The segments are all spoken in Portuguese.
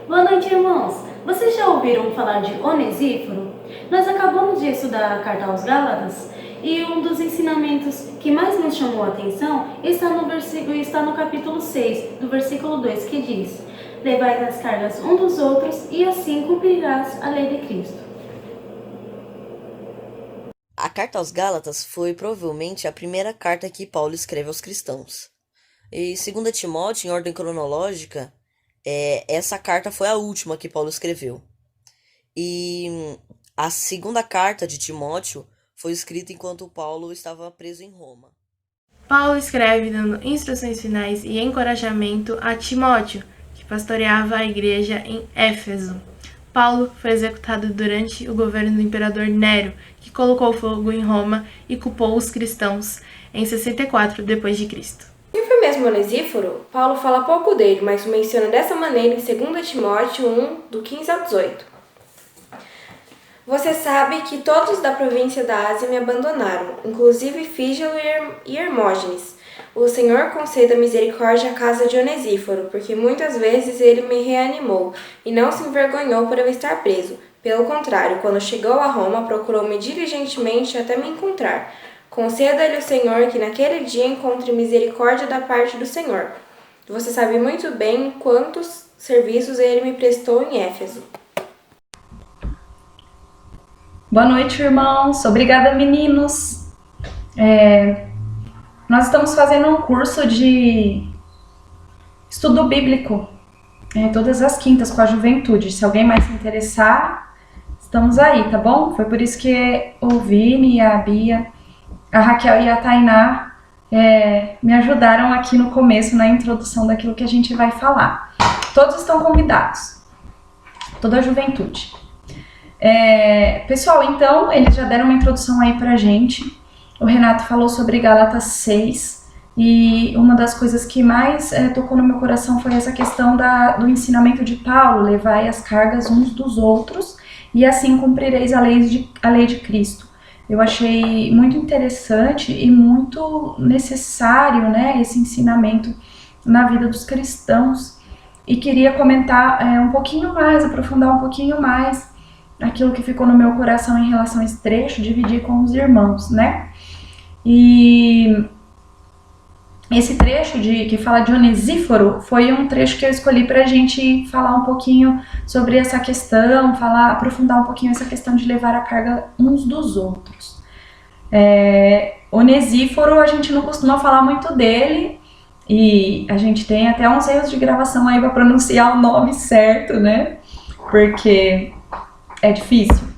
Boa noite, irmãos! Vocês já ouviram falar de Onesíforo? Nós acabamos de estudar a Carta aos Gálatas e um dos ensinamentos que mais nos chamou a atenção está no capítulo 6, do versículo 2, que diz: Levai as cargas um dos outros e assim cumprirás a lei de Cristo. A Carta aos Gálatas foi provavelmente a primeira carta que Paulo escreve aos cristãos. E segundo Timóteo, em ordem cronológica, essa carta foi a última que Paulo escreveu. E a segunda carta de Timóteo foi escrita enquanto Paulo estava preso em Roma. Paulo escreve dando instruções finais e encorajamento a Timóteo, que pastoreava a igreja em Éfeso. Paulo foi executado durante o governo do imperador Nero, que colocou fogo em Roma e culpou os cristãos em 64 d.C. Quem foi mesmo Onesíforo? Paulo fala pouco dele, mas o menciona dessa maneira em 2 Timóteo 1, do 15 ao 18. Você sabe que todos da província da Ásia me abandonaram, inclusive Fígelo e Hermógenes. O Senhor conceda misericórdia à casa de Onesíforo, porque muitas vezes ele me reanimou e não se envergonhou por eu estar preso. Pelo contrário, quando chegou a Roma, procurou-me diligentemente até me encontrar. Conceda-lhe o Senhor que naquele dia encontre misericórdia da parte do Senhor. Você sabe muito bem quantos serviços ele me prestou em Éfeso. Boa noite, irmãos. Obrigada, meninos. Nós estamos fazendo um curso de estudo bíblico todas as quintas com a juventude. Se alguém mais se interessar, estamos aí, tá bom? Foi por isso que o Vini, a Bia, a Raquel e a Tainá me ajudaram aqui no começo, na introdução daquilo que a gente vai falar. Todos estão convidados, toda a juventude. Pessoal, então, eles já deram uma introdução aí pra gente. O Renato falou sobre Gálatas 6 e uma das coisas que mais tocou no meu coração foi essa questão do ensinamento de Paulo: levai as cargas uns dos outros e assim cumprireis a lei de Cristo. Eu achei muito interessante e muito necessário, né, esse ensinamento na vida dos cristãos, e queria comentar um pouquinho mais, aprofundar um pouquinho mais aquilo que ficou no meu coração em relação a esse trecho, dividir com os irmãos, né? E esse trecho que fala de Onesíforo foi um trecho que eu escolhi pra gente falar um pouquinho sobre essa questão, aprofundar um pouquinho essa questão de levar a carga uns dos outros. Onesíforo, a gente não costuma falar muito dele, e a gente tem até uns erros de gravação aí pra pronunciar o nome certo, né? Porque é difícil.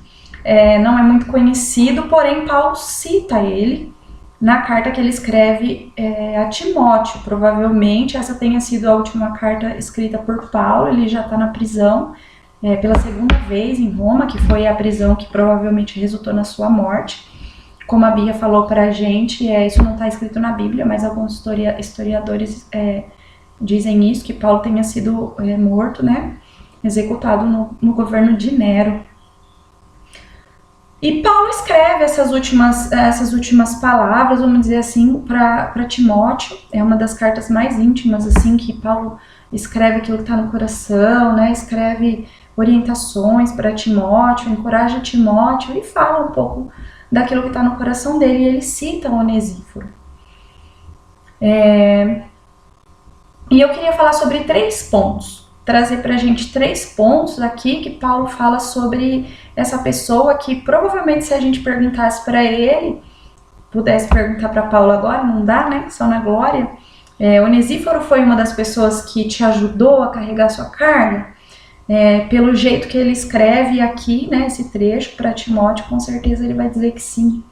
Não é muito conhecido, porém Paulo cita ele na carta que ele escreve a Timóteo. Provavelmente essa tenha sido a última carta escrita por Paulo. Ele já está na prisão pela segunda vez em Roma, que foi a prisão que provavelmente resultou na sua morte. Como a Bia falou pra gente, isso não está escrito na Bíblia, mas alguns historiadores dizem isso, que Paulo tenha sido morto, né, executado no governo de Nero. E Paulo escreve essas últimas palavras, vamos dizer assim, para Timóteo. É uma das cartas mais íntimas, assim, que Paulo escreve aquilo que está no coração, né? Escreve orientações para Timóteo, encoraja Timóteo e fala um pouco daquilo que está no coração dele. E ele cita Onesíforo. E eu queria falar sobre 3 pontos. Trazer pra gente 3 pontos aqui que Paulo fala sobre essa pessoa que provavelmente, se a gente perguntasse para ele, pudesse perguntar para Paulo agora, não dá, né? Só na glória. Onesíforo foi uma das pessoas que te ajudou a carregar sua carga? Pelo jeito que ele escreve aqui, né, esse trecho para Timóteo, com certeza ele vai dizer que sim.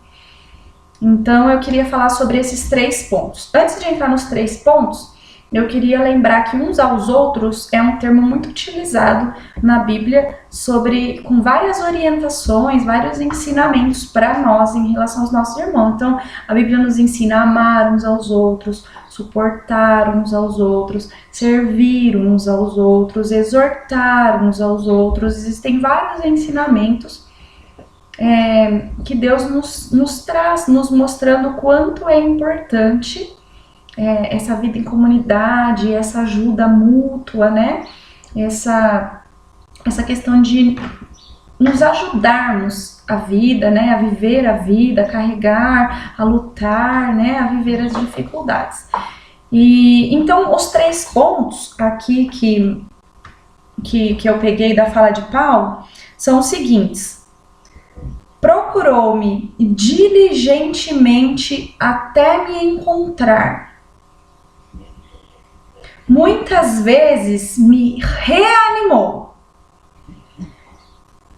Então eu queria falar sobre esses 3 pontos. Antes de entrar nos 3 pontos, eu queria lembrar que uns aos outros é um termo muito utilizado na Bíblia com várias orientações, vários ensinamentos para nós em relação aos nossos irmãos. Então, a Bíblia nos ensina a amar uns aos outros, suportar uns aos outros, servir uns aos outros, exortar uns aos outros. Existem vários ensinamentos que Deus nos traz, nos mostrando o quanto é importante essa vida em comunidade, essa ajuda mútua, né? Essa essa questão de nos ajudarmos a vida, né, a viver a vida, a carregar, a lutar, né, a viver as dificuldades. E então os 3 pontos aqui que eu peguei da fala de Paulo são os seguintes: procurou-me diligentemente até me encontrar. Muitas vezes me reanimou.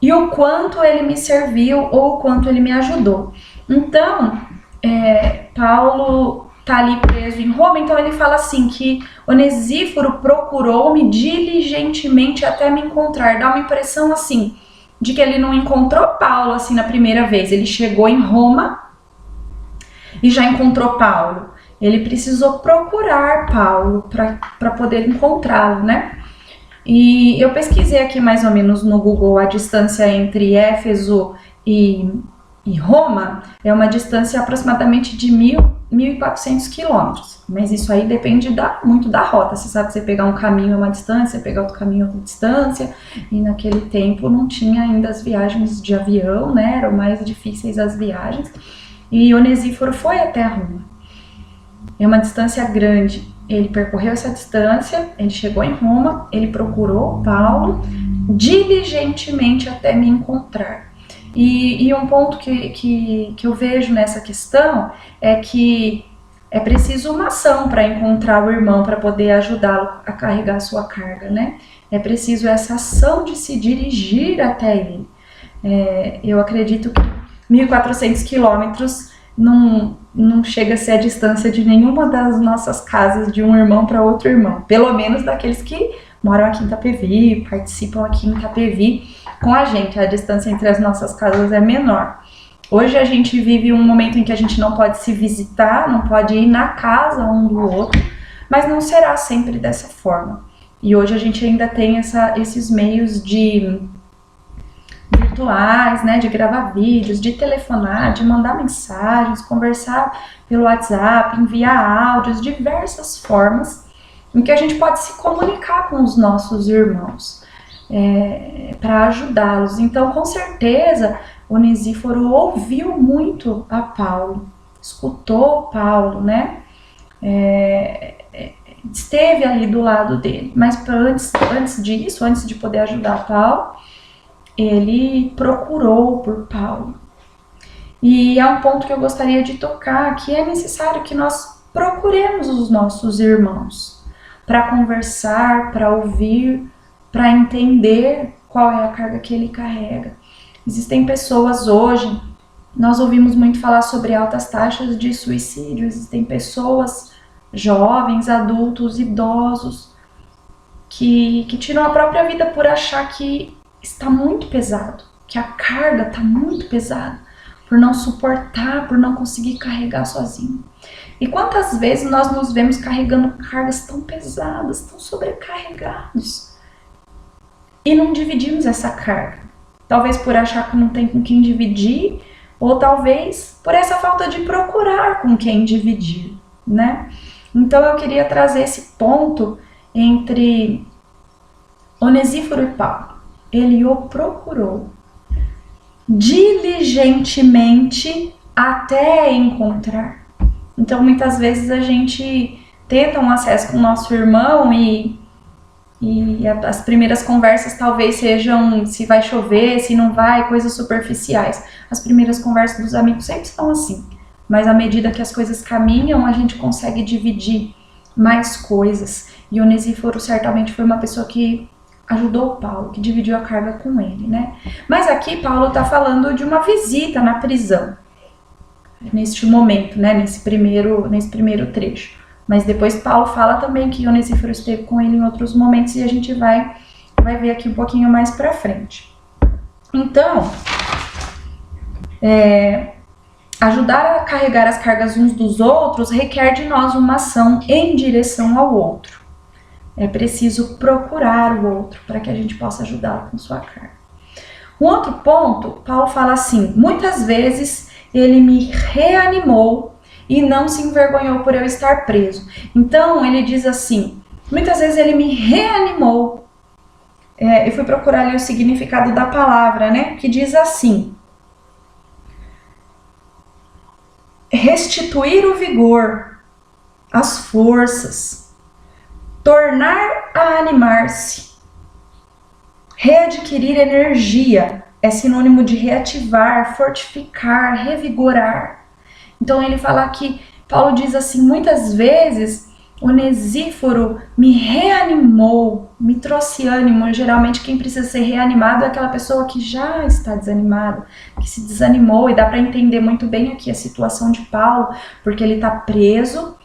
E o quanto ele me serviu ou o quanto ele me ajudou. Então, Paulo está ali preso em Roma, então ele fala assim que Onesíforo procurou-me diligentemente até me encontrar. Dá uma impressão assim, de que ele não encontrou Paulo assim na primeira vez. Ele chegou em Roma e já encontrou Paulo. Ele precisou procurar Paulo para poder encontrá-lo, né? E eu pesquisei aqui mais ou menos no Google a distância entre Éfeso e Roma. É uma distância aproximadamente de 1.400 quilômetros. Mas isso aí depende muito da rota. Você sabe que você pegar um caminho é uma distância, pegar outro caminho é outra distância. E naquele tempo não tinha ainda as viagens de avião, né? Eram mais difíceis as viagens. E Onesíforo foi até Roma. É uma distância grande. Ele percorreu essa distância, ele chegou em Roma, ele procurou Paulo diligentemente até me encontrar. E um ponto que eu vejo nessa questão é que é preciso uma ação para encontrar o irmão, para poder ajudá-lo a carregar a sua carga, né? É preciso essa ação de se dirigir até ele. Eu acredito que 1.400 quilômetros não chega a ser a distância de nenhuma das nossas casas de um irmão para outro irmão. Pelo menos daqueles que moram aqui em Itapevi, participam aqui em Itapevi com a gente. A distância entre as nossas casas é menor. Hoje a gente vive um momento em que a gente não pode se visitar, não pode ir na casa um do outro, mas não será sempre dessa forma. E hoje a gente ainda tem esses meios virtuais, né, de gravar vídeos, de telefonar, de mandar mensagens, conversar pelo WhatsApp, enviar áudios, diversas formas em que a gente pode se comunicar com os nossos irmãos para ajudá-los. Então, com certeza, Onesíforo ouviu muito a Paulo, escutou Paulo, né? Esteve ali do lado dele, mas antes disso, antes de poder ajudar Paulo, ele procurou por Paulo. E é um ponto que eu gostaria de tocar, que é necessário que nós procuremos os nossos irmãos para conversar, para ouvir, para entender qual é a carga que ele carrega. Existem pessoas hoje, nós ouvimos muito falar sobre altas taxas de suicídio, existem pessoas jovens, adultos, idosos, que tiram a própria vida por achar que está muito pesado, que a carga está muito pesada, por não suportar, por não conseguir carregar sozinho. E quantas vezes nós nos vemos carregando cargas tão pesadas, tão sobrecarregados, e não dividimos essa carga? Talvez por achar que não tem com quem dividir, ou talvez por essa falta de procurar com quem dividir, né? Então eu queria trazer esse ponto entre Onesíforo e Paulo. Ele o procurou diligentemente até encontrar. Então, muitas vezes a gente tenta um acesso com o nosso irmão e as primeiras conversas talvez sejam se vai chover, se não vai, coisas superficiais. As primeiras conversas dos amigos sempre são assim, mas à medida que as coisas caminham, a gente consegue dividir mais coisas. E Onesíforo certamente foi uma pessoa que ajudou Paulo, que dividiu a carga com ele, né? Mas aqui Paulo está falando de uma visita na prisão, neste momento, né? Nesse primeiro trecho. Mas depois Paulo fala também que Onesíforo esteve com ele em outros momentos e a gente vai ver aqui um pouquinho mais pra frente. Então, ajudar a carregar as cargas uns dos outros requer de nós uma ação em direção ao outro. É preciso procurar o outro para que a gente possa ajudá-lo com sua carga. Um outro ponto, Paulo fala assim: muitas vezes ele me reanimou e não se envergonhou por eu estar preso. Então ele diz assim: muitas vezes ele me reanimou eu fui procurar ali o significado da palavra, né? Que diz assim: restituir o vigor, as forças, tornar a animar-se, readquirir energia, é sinônimo de reativar, fortificar, revigorar. Então ele fala que, Paulo diz assim, muitas vezes Onesíforo me reanimou, me trouxe ânimo. Geralmente quem precisa ser reanimado é aquela pessoa que já está desanimada, que se desanimou, e dá para entender muito bem aqui a situação de Paulo, porque ele está preso.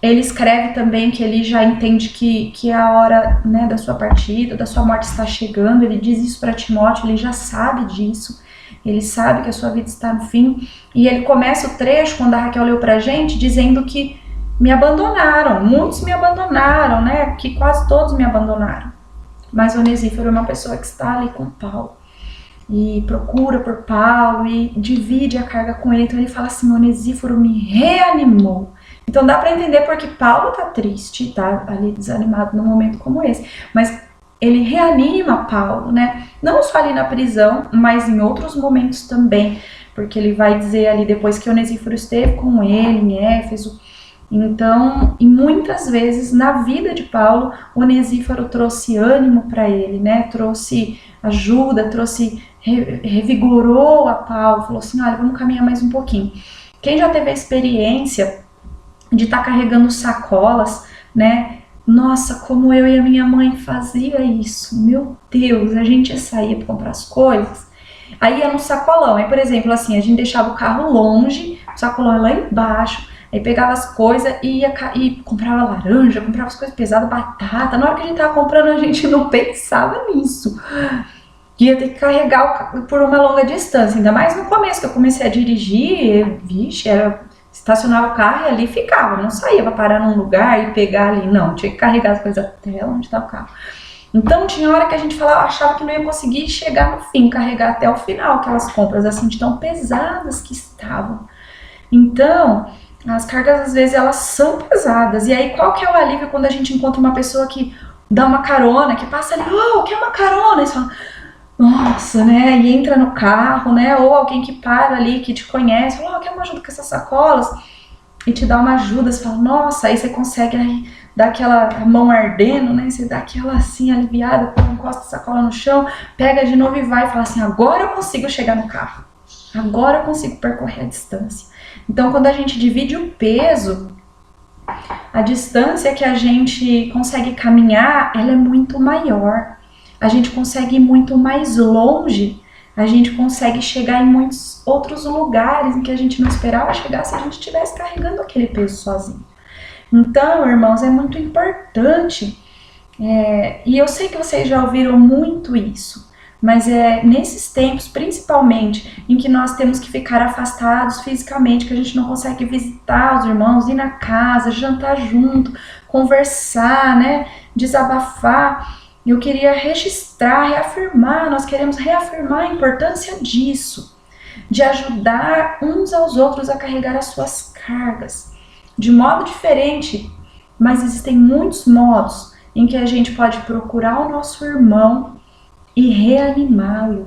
Ele escreve também que ele já entende que a hora, né, da sua partida, da sua morte está chegando. Ele diz isso para Timóteo, ele já sabe disso. Ele sabe que a sua vida está no fim. E ele começa o trecho, quando a Raquel leu pra gente, dizendo que me abandonaram, muitos me abandonaram, né? Que quase todos me abandonaram. Mas Onesíforo é uma pessoa que está ali com Paulo e procura por Paulo e divide a carga com ele. Então ele fala assim: Onesíforo me reanimou. Então dá para entender porque Paulo tá triste, tá ali desanimado num momento como esse. Mas ele reanima Paulo, né? Não só ali na prisão, mas em outros momentos também. Porque ele vai dizer ali depois que Onesíforo esteve com ele em Éfeso. Então, e muitas vezes na vida de Paulo, Onesíforo trouxe ânimo para ele, né? Trouxe ajuda, revigorou a Paulo, falou assim: olha, vamos caminhar mais um pouquinho. Quem já teve a experiência de estar carregando sacolas, né? Nossa, como eu e a minha mãe fazia isso. Meu Deus, a gente saía para comprar as coisas, aí ia no sacolão. Aí, por exemplo, assim, a gente deixava o carro longe, o sacolão ia lá embaixo. Aí pegava as coisas e comprava laranja, comprava as coisas pesadas, batata. Na hora que a gente tava comprando, a gente não pensava nisso. Ia ter que carregar por uma longa distância. Ainda mais no começo, que eu comecei a dirigir, estacionava o carro e ali ficava. Não saía pra parar num lugar e pegar ali, não. Tinha que carregar as coisas até onde tava o carro. Então tinha hora que a gente achava que não ia conseguir chegar no fim, carregar até o final aquelas compras, assim, de tão pesadas que estavam. Então, as cargas, às vezes, elas são pesadas. E aí, qual que é o alívio quando a gente encontra uma pessoa que dá uma carona, que passa ali, quer uma carona? E você fala, nossa, né? E entra no carro, né? Ou alguém que para ali, que te conhece, fala, quer uma ajuda com essas sacolas? E te dá uma ajuda, você fala, nossa, aí você consegue aí, dar aquela mão ardendo, né? Você dá aquela assim, aliviada, encosta a sacola no chão, pega de novo e vai, e fala assim, agora eu consigo chegar no carro. Agora eu consigo percorrer a distância. Então, quando a gente divide o peso, a distância que a gente consegue caminhar, ela é muito maior. A gente consegue ir muito mais longe. A gente consegue chegar em muitos outros lugares em que a gente não esperava chegar se a gente estivesse carregando aquele peso sozinho. Então, irmãos, é muito importante. E eu sei que vocês já ouviram muito isso. Mas é nesses tempos, principalmente, em que nós temos que ficar afastados fisicamente, que a gente não consegue visitar os irmãos, ir na casa, jantar junto, conversar, né, desabafar. Eu queria registrar, reafirmar, nós queremos reafirmar a importância disso, de ajudar uns aos outros a carregar as suas cargas, de modo diferente, mas existem muitos modos em que a gente pode procurar o nosso irmão e reanimá-lo,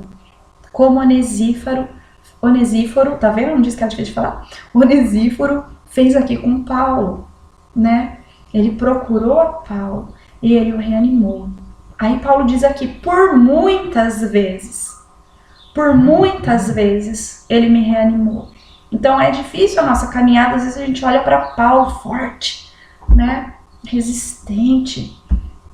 como Onesíforo, tá vendo? Não disse que era difícil de falar? Onesíforo fez aqui com Paulo, né? Ele procurou a Paulo e ele o reanimou. Aí Paulo diz aqui, por muitas vezes ele me reanimou. Então é difícil a nossa caminhada, às vezes a gente olha para Paulo forte, né? Resistente,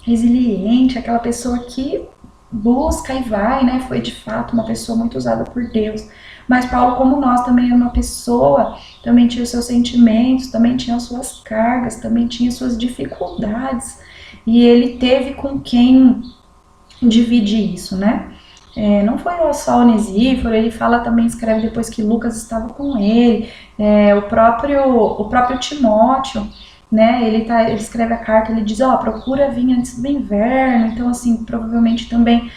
resiliente, aquela pessoa que busca e vai, né? Foi de fato uma pessoa muito usada por Deus. Mas Paulo, como nós, também era uma pessoa, também tinha os seus sentimentos, também tinha as suas cargas, também tinha as suas dificuldades. E ele teve com quem dividir isso, né? Não foi só Onesíforo, ele fala também, escreve depois que Lucas estava com ele, o próprio Timóteo, né, ele escreve a carta, ele diz, procura vir antes do inverno. Então, assim, provavelmente também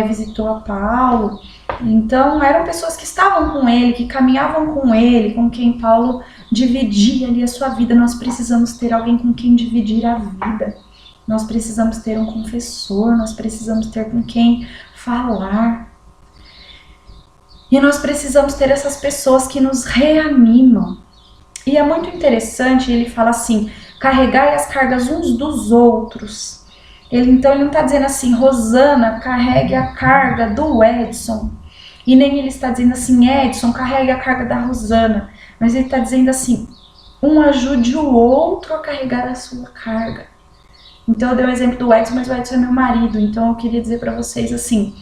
visitou a Paulo. Então, eram pessoas que estavam com ele, que caminhavam com ele, com quem Paulo dividia ali a sua vida. Nós precisamos ter alguém com quem dividir a vida, Nós precisamos ter um confessor, nós precisamos ter com quem falar. E nós precisamos ter essas pessoas que nos reanimam. E é muito interessante, ele fala assim, carregai as cargas uns dos outros. Então ele não está dizendo assim, Rosana, carregue a carga do Edson. E nem ele está dizendo assim, Edson, carregue a carga da Rosana. Mas ele está dizendo assim, um ajude o outro a carregar a sua carga. Então eu dei o exemplo do Edson, mas o Edson é meu marido. Então eu queria dizer para vocês assim,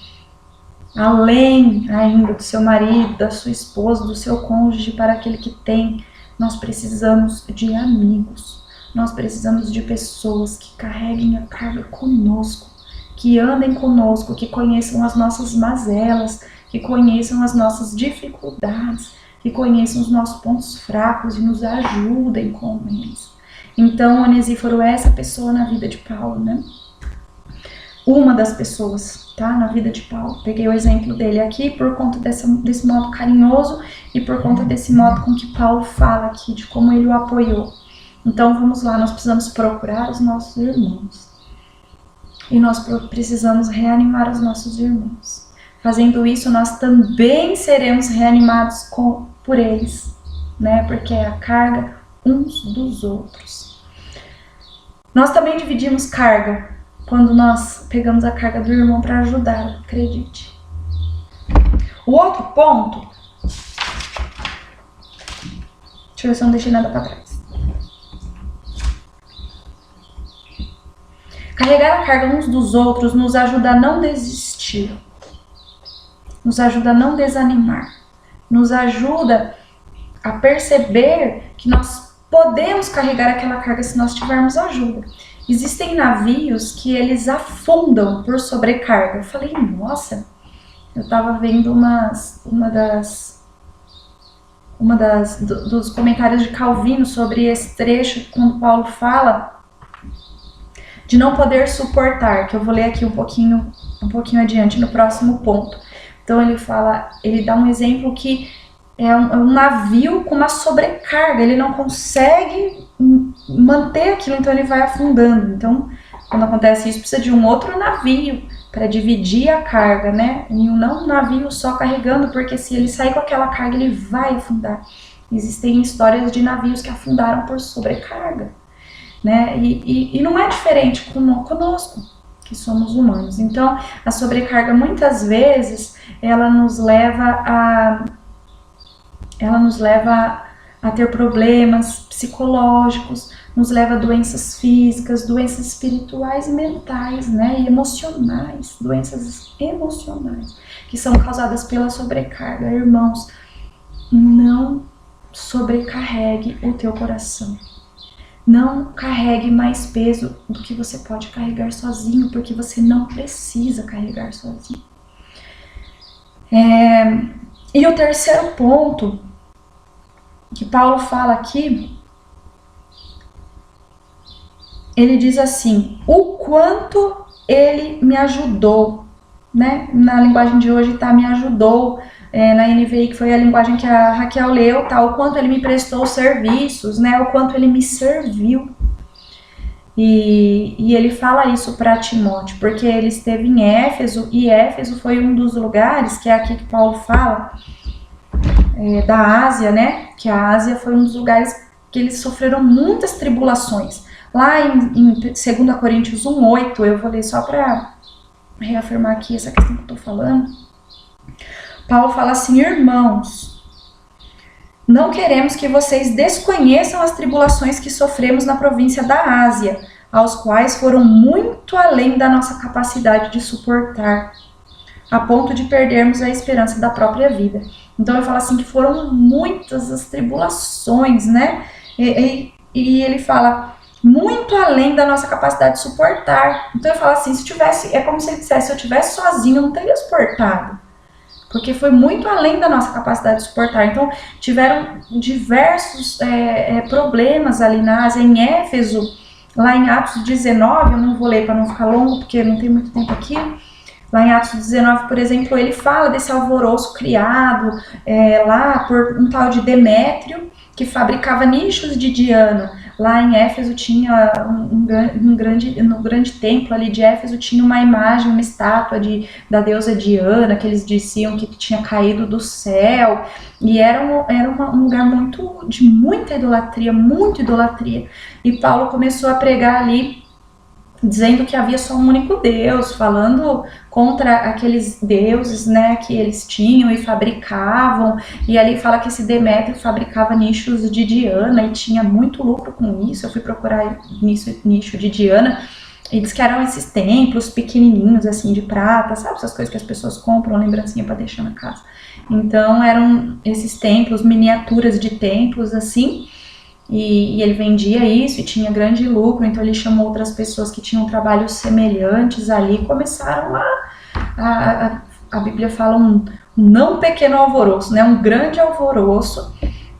além ainda do seu marido, da sua esposa, do seu cônjuge, para aquele que tem, nós precisamos de amigos. Nós precisamos de pessoas que carreguem a carga conosco, que andem conosco, que conheçam as nossas mazelas, que conheçam as nossas dificuldades, que conheçam os nossos pontos fracos e nos ajudem com eles. Então, Onesíforo é essa pessoa na vida de Paulo, né? Uma das pessoas, tá? Na vida de Paulo. Peguei o exemplo dele aqui por conta desse modo carinhoso e por conta desse modo com que Paulo fala aqui, de como ele o apoiou. Então, vamos lá, nós precisamos procurar os nossos irmãos. E nós precisamos reanimar os nossos irmãos. Fazendo isso, nós também seremos reanimados por eles, né? Porque é a carga uns dos outros. Nós também dividimos carga quando nós pegamos a carga do irmão para ajudá-lo, acredite. O outro ponto, deixa eu ver se eu não deixei nada para trás. Carregar a carga uns dos outros nos ajuda a não desistir, nos ajuda a não desanimar, nos ajuda a perceber que nós podemos carregar aquela carga se nós tivermos ajuda. Existem navios que eles afundam por sobrecarga. Eu falei, nossa, eu estava vendo dos comentários de Calvino sobre esse trecho, quando Paulo fala de não poder suportar, que eu vou ler aqui um pouquinho adiante no próximo ponto. Então ele dá um exemplo que é um navio com uma sobrecarga, ele não consegue manter aquilo, então ele vai afundando. Então, quando acontece isso, precisa de um outro navio para dividir a carga, né? E não um navio só carregando, porque se ele sair com aquela carga, ele vai afundar. Existem histórias de navios que afundaram por sobrecarga, né? E não é diferente conosco, que somos humanos. Então, a sobrecarga, muitas vezes, ela nos leva a ter problemas psicológicos, nos leva a doenças físicas, doenças espirituais e mentais, né? E emocionais, doenças emocionais, que são causadas pela sobrecarga. Irmãos, não sobrecarregue o teu coração. Não carregue mais peso do que você pode carregar sozinho, porque você não precisa carregar sozinho. E o terceiro ponto que Paulo fala aqui, ele diz assim, o quanto ele me ajudou, né? Na linguagem de hoje tá, me ajudou, na NVI, que foi a linguagem que a Raquel leu, tá, o quanto ele me prestou serviços, né? O quanto ele me serviu. E ele fala isso para Timóteo, porque ele esteve em Éfeso, e Éfeso foi um dos lugares, que é aqui que Paulo fala, da Ásia, né? Que a Ásia foi um dos lugares que eles sofreram muitas tribulações. Lá em 2 Coríntios 1:8, eu vou ler só para reafirmar aqui essa questão que eu tô falando. Paulo fala assim, irmãos, não queremos que vocês desconheçam as tribulações que sofremos na província da Ásia, aos quais foram muito além da nossa capacidade de suportar, a ponto de perdermos a esperança da própria vida. Então ele fala assim que foram muitas as tribulações, né? E ele fala muito além da nossa capacidade de suportar. Então ele fala assim, é como se ele dissesse, se eu estivesse sozinho, eu não teria suportado. Porque foi muito além da nossa capacidade de suportar. Então, tiveram diversos problemas ali na Ásia, em Éfeso, lá em Atos 19, eu não vou ler para não ficar longo, porque não tem muito tempo aqui. Lá em Atos 19, por exemplo, ele fala desse alvoroço criado lá por um tal de Demétrio, que fabricava nichos de Diana. lá em Éfeso tinha no grande templo ali de Éfeso tinha uma imagem, uma estátua da deusa Diana, que eles diziam que tinha caído do céu, e era um lugar de muita idolatria, e Paulo começou a pregar ali, dizendo que havia só um único Deus, falando contra aqueles deuses, né, que eles tinham e fabricavam, e ali fala que esse Demétrio fabricava nichos de Diana e tinha muito lucro com isso. Eu fui procurar nicho de Diana e diz que eram esses templos pequenininhos, assim, de prata, sabe, essas coisas que as pessoas compram, lembrancinha para deixar na casa. Então eram esses templos, miniaturas de templos, assim, e ele vendia isso e tinha grande lucro, então ele chamou outras pessoas que tinham trabalhos semelhantes ali e começaram a Bíblia fala um não pequeno alvoroço, né, um grande alvoroço,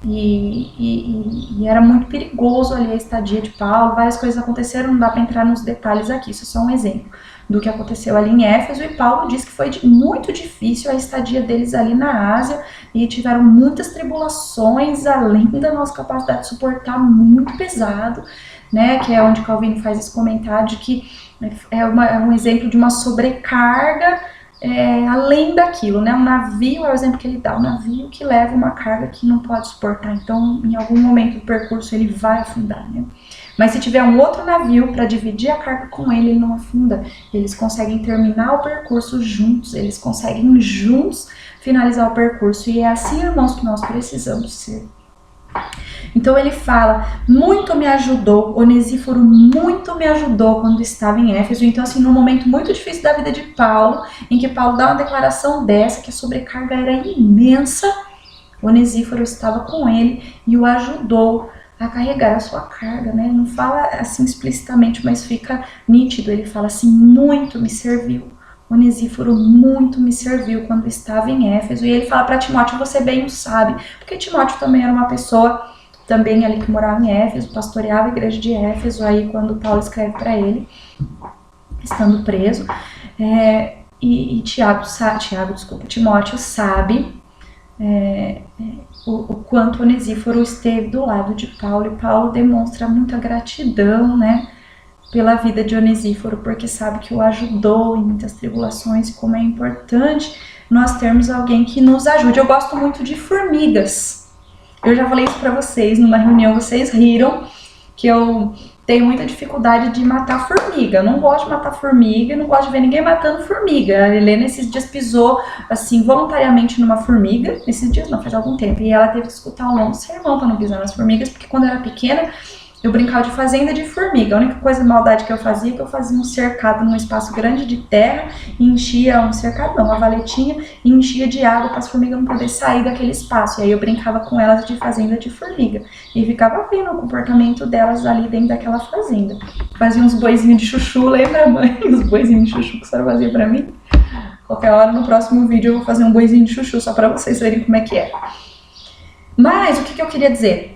e era muito perigoso ali a estadia de Paulo, várias coisas aconteceram, não dá para entrar nos detalhes aqui, isso é só um exemplo do que aconteceu ali em Éfeso, e Paulo diz que foi muito difícil a estadia deles ali na Ásia, e tiveram muitas tribulações, além da nossa capacidade de suportar, muito pesado, né, que é onde Calvino faz esse comentário de que é um exemplo de uma sobrecarga, além daquilo, né, um navio é o exemplo que ele dá, um navio que leva uma carga que não pode suportar, então em algum momento do percurso ele vai afundar, né. Mas se tiver um outro navio para dividir a carga com ele, ele não afunda. Eles conseguem terminar o percurso juntos, eles conseguem juntos finalizar o percurso. E é assim, irmãos, que nós precisamos ser. Então ele fala, muito me ajudou, Onesíforo muito me ajudou quando estava em Éfeso. Então assim, num momento muito difícil da vida de Paulo, em que Paulo dá uma declaração dessa, que a sobrecarga era imensa, Onesíforo estava com ele e o ajudou a carregar a sua carga, né? Não fala assim explicitamente, mas fica nítido. Ele fala assim, muito me serviu. Onesíforo muito me serviu quando estava em Éfeso. E ele fala para Timóteo, você bem o sabe, porque Timóteo também era uma pessoa também ali que morava em Éfeso, pastoreava a igreja de Éfeso, aí quando Paulo escreve para ele, estando preso, e Timóteo sabe o quanto Onesíforo esteve do lado de Paulo, e Paulo demonstra muita gratidão, né, pela vida de Onesíforo, porque sabe que o ajudou em muitas tribulações, como é importante nós termos alguém que nos ajude. Eu gosto muito de formigas. Eu já falei isso pra vocês numa reunião, vocês riram, que eu tenho muita dificuldade de matar formiga. Eu não gosto de matar formiga, não gosto de ver ninguém matando formiga. A Helena esses dias pisou, assim, voluntariamente numa formiga. Esses dias não, faz algum tempo. E ela teve que escutar um longo sermão pra não pisar nas formigas, porque quando eu era pequena, eu brincava de fazenda de formiga. A única coisa de maldade que eu fazia é que eu fazia um cercado num espaço grande de terra e enchia uma valetinha, e enchia de água para as formigas não poderem sair daquele espaço. E aí eu brincava com elas de fazenda de formiga. E ficava vendo o comportamento delas ali dentro daquela fazenda. Fazia uns boizinhos de chuchu, lembra, mãe? Os boizinhos de chuchu que a senhora fazia pra mim? Qualquer hora no próximo vídeo eu vou fazer um boizinho de chuchu só para vocês verem como é que é. Mas o que eu queria dizer?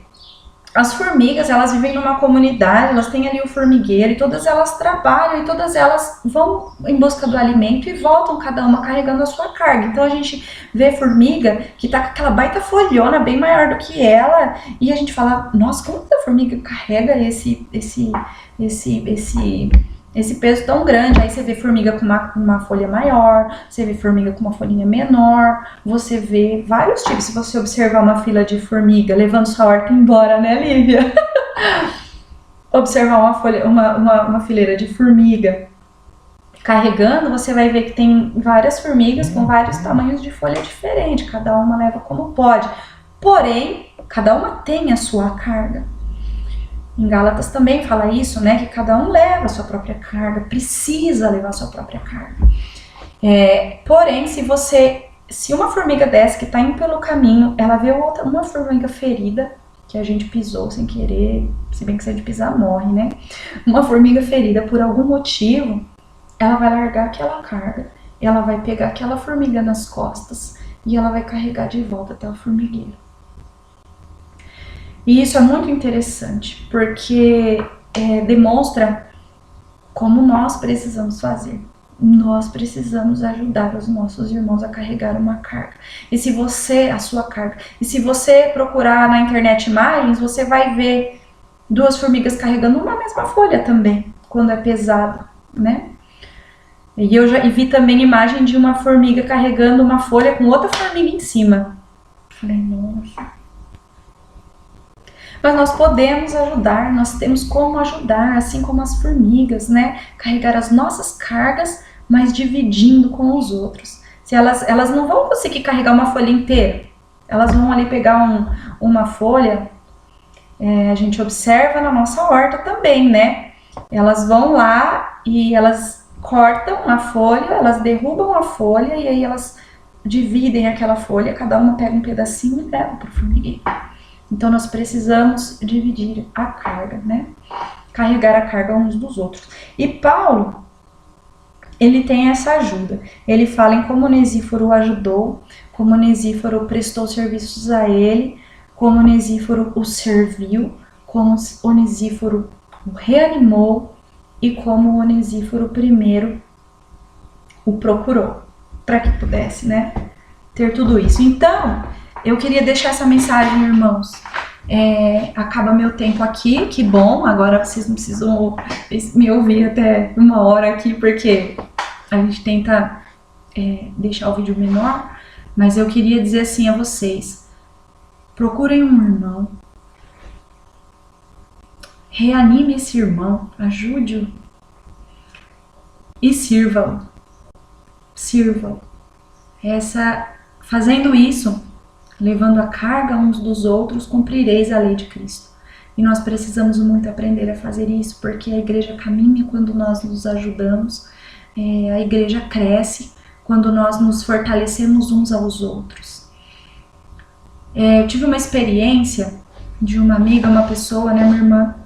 As formigas, elas vivem numa comunidade, elas têm ali o formigueiro, e todas elas trabalham, e todas elas vão em busca do alimento e voltam cada uma carregando a sua carga. Então a gente vê formiga que tá com aquela baita folhona bem maior do que ela, e a gente fala, nossa, como que a formiga carrega esse peso tão grande? Aí você vê formiga com uma folha maior, você vê formiga com uma folhinha menor, você vê vários tipos. Se você observar uma fila de formiga levando sua horta embora, né, Lívia? Observar uma fileira de formiga carregando, você vai ver que tem várias formigas com vários tamanhos de folha diferentes, cada uma leva como pode. Porém, cada uma tem a sua carga. Em Gálatas também fala isso, né? Que cada um leva a sua própria carga, precisa levar a sua própria carga. Porém, se uma formiga dessa que tá indo pelo caminho, ela vê uma formiga ferida, que a gente pisou sem querer, se bem que se a gente pisar morre, né? Uma formiga ferida por algum motivo, ela vai largar aquela carga, ela vai pegar aquela formiga nas costas e ela vai carregar de volta até o formigueiro. E isso é muito interessante, porque demonstra como nós precisamos fazer. Nós precisamos ajudar os nossos irmãos a carregar uma carga. a sua carga. E se você procurar na internet imagens, você vai ver 2 formigas carregando uma mesma folha também, quando é pesado, né? E eu já vi também imagem de uma formiga carregando uma folha com outra formiga em cima. Falei, nossa. Mas nós podemos ajudar, nós temos como ajudar, assim como as formigas, né? Carregar as nossas cargas, mas dividindo com os outros. Se elas não vão conseguir carregar uma folha inteira, elas vão ali pegar uma folha, a gente observa na nossa horta também, né? Elas vão lá e elas cortam a folha, elas derrubam a folha e aí elas dividem aquela folha, cada uma pega um pedacinho e leva para o formigueiro. Então nós precisamos dividir a carga, né? Carregar a carga uns dos outros. E Paulo, ele tem essa ajuda. Ele fala em como Onesíforo o ajudou, como Onesíforo prestou serviços a ele, como Onesíforo o serviu, como Onesíforo o reanimou e como Onesíforo primeiro o procurou, para que pudesse, né, ter tudo isso. Então, eu queria deixar essa mensagem, irmãos. Acaba meu tempo aqui, que bom, agora vocês não precisam me ouvir até 1 hora aqui, porque a gente tenta deixar o vídeo menor, mas eu queria dizer assim a vocês, procurem um irmão, reanime esse irmão, ajude-o e sirva-o. Fazendo isso, levando a carga uns dos outros, cumprireis a lei de Cristo. E nós precisamos muito aprender a fazer isso, porque a igreja caminha quando nós nos ajudamos, a igreja cresce quando nós nos fortalecemos uns aos outros. Eu tive uma experiência de uma amiga, uma pessoa, né, minha irmã,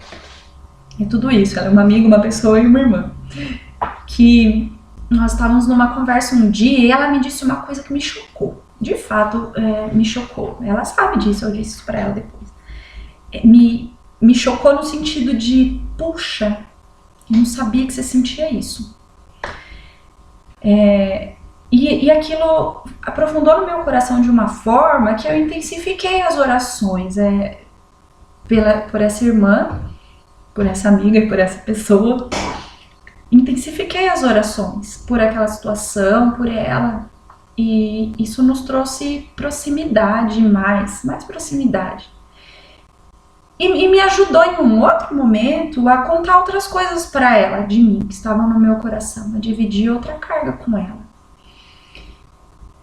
é tudo isso, ela é uma amiga, uma pessoa e uma irmã, que nós estávamos numa conversa um dia e ela me disse uma coisa que me chocou. De fato, me chocou. Ela sabe disso, eu disse isso pra ela depois. Me chocou no sentido de, puxa, eu não sabia que você sentia isso. E aquilo aprofundou no meu coração de uma forma que eu intensifiquei as orações por essa irmã, por essa amiga e por essa pessoa. Intensifiquei as orações por aquela situação, por ela. E isso nos trouxe proximidade, mais proximidade. E me ajudou em um outro momento a contar outras coisas para ela, de mim, que estavam no meu coração, a dividir outra carga com ela.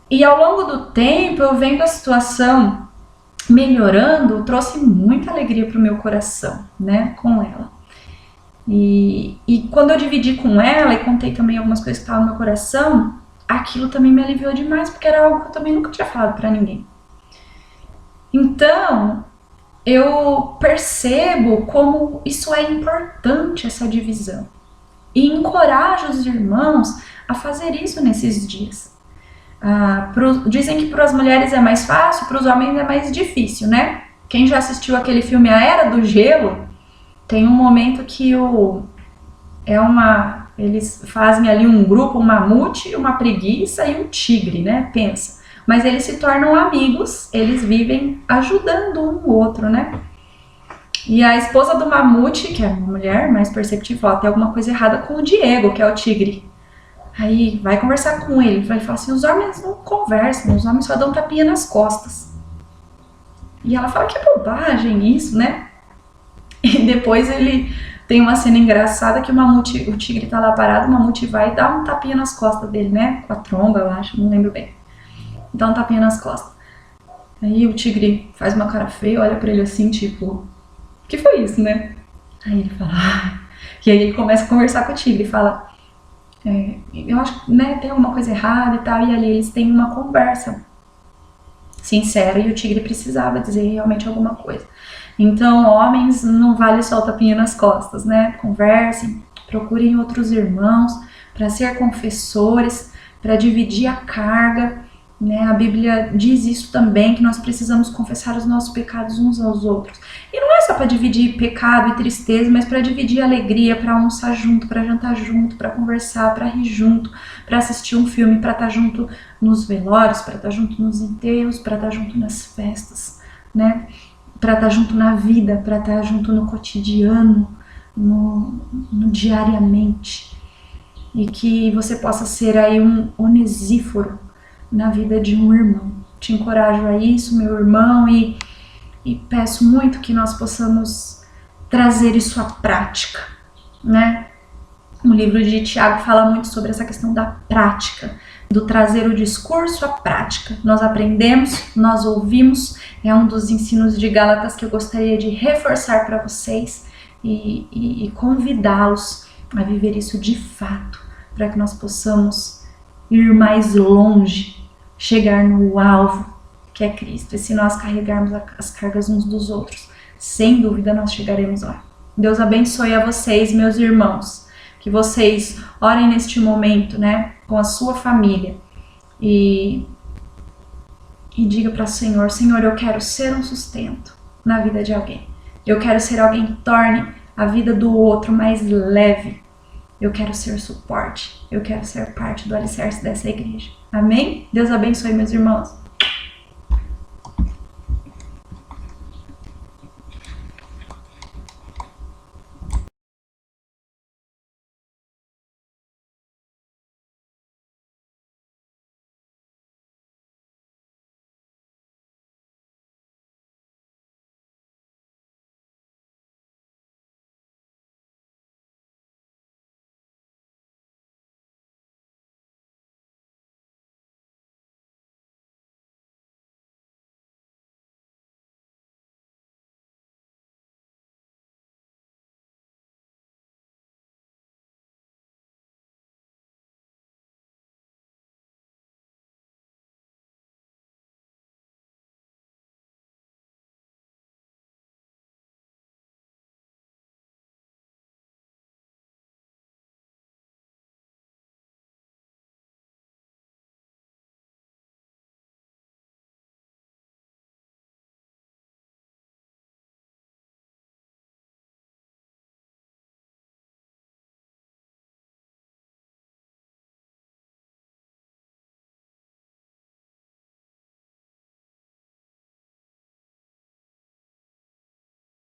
E ao longo do tempo, eu vendo a situação melhorando, trouxe muita alegria para o meu coração, né, com ela. E quando eu dividi com ela e contei também algumas coisas que estavam no meu coração, aquilo também me aliviou demais, porque era algo que eu também nunca tinha falado para ninguém. Então, eu percebo como isso é importante, essa divisão. E encorajo os irmãos a fazer isso nesses dias. Dizem que para as mulheres é mais fácil, para os homens é mais difícil, né? Quem já assistiu aquele filme A Era do Gelo, tem um momento que eles fazem ali um grupo, um mamute, uma preguiça e um tigre, né? Pensa. Mas eles se tornam amigos, eles vivem ajudando um o outro, né? E a esposa do mamute, que é uma mulher mais perceptiva, fala, tem alguma coisa errada com o Diego, que é o tigre. Aí vai conversar com ele, vai falar assim, os homens não conversam, os homens só dão tapinha nas costas. E ela fala, que bobagem isso, né? E depois ele tem uma cena engraçada que o tigre tá lá parado, o mamute vai e dá um tapinha nas costas dele, né? Com a tromba, eu acho, não lembro bem. Dá um tapinha nas costas. Aí o tigre faz uma cara feia, olha pra ele assim, tipo, o que foi isso, né? Aí ele fala, E aí ele começa a conversar com o tigre e fala, eu acho que, né, tem alguma coisa errada e tal, e ali eles têm uma conversa sincera e o tigre precisava dizer realmente alguma coisa. Então, homens, não vale só o tapinha nas costas, né? Conversem, procurem outros irmãos para ser confessores, para dividir a carga, né? A Bíblia diz isso também, que nós precisamos confessar os nossos pecados uns aos outros. E não é só para dividir pecado e tristeza, mas para dividir alegria, para almoçar junto, para jantar junto, para conversar, para rir junto, para assistir um filme, para estar junto nos velórios, para estar junto nos enterros, para estar junto nas festas, né? para estar junto na vida, para estar junto no cotidiano, no diariamente. E que você possa ser aí um Onesíforo na vida de um irmão. Te encorajo a isso, meu irmão, e peço muito que nós possamos trazer isso à prática, né? O livro de Tiago fala muito sobre essa questão da prática, do trazer o discurso à prática. Nós aprendemos, nós ouvimos, é um dos ensinos de Gálatas que eu gostaria de reforçar para vocês e convidá-los a viver isso de fato, para que nós possamos ir mais longe, chegar no alvo, que é Cristo. E se nós carregarmos as cargas uns dos outros, sem dúvida nós chegaremos lá. Deus abençoe a vocês, meus irmãos. Que vocês orem neste momento, né, com a sua família e diga para o Senhor: Senhor, eu quero ser um sustento na vida de alguém. Eu quero ser alguém que torne a vida do outro mais leve. Eu quero ser suporte. Eu quero ser parte do alicerce dessa igreja. Amém? Deus abençoe, meus irmãos.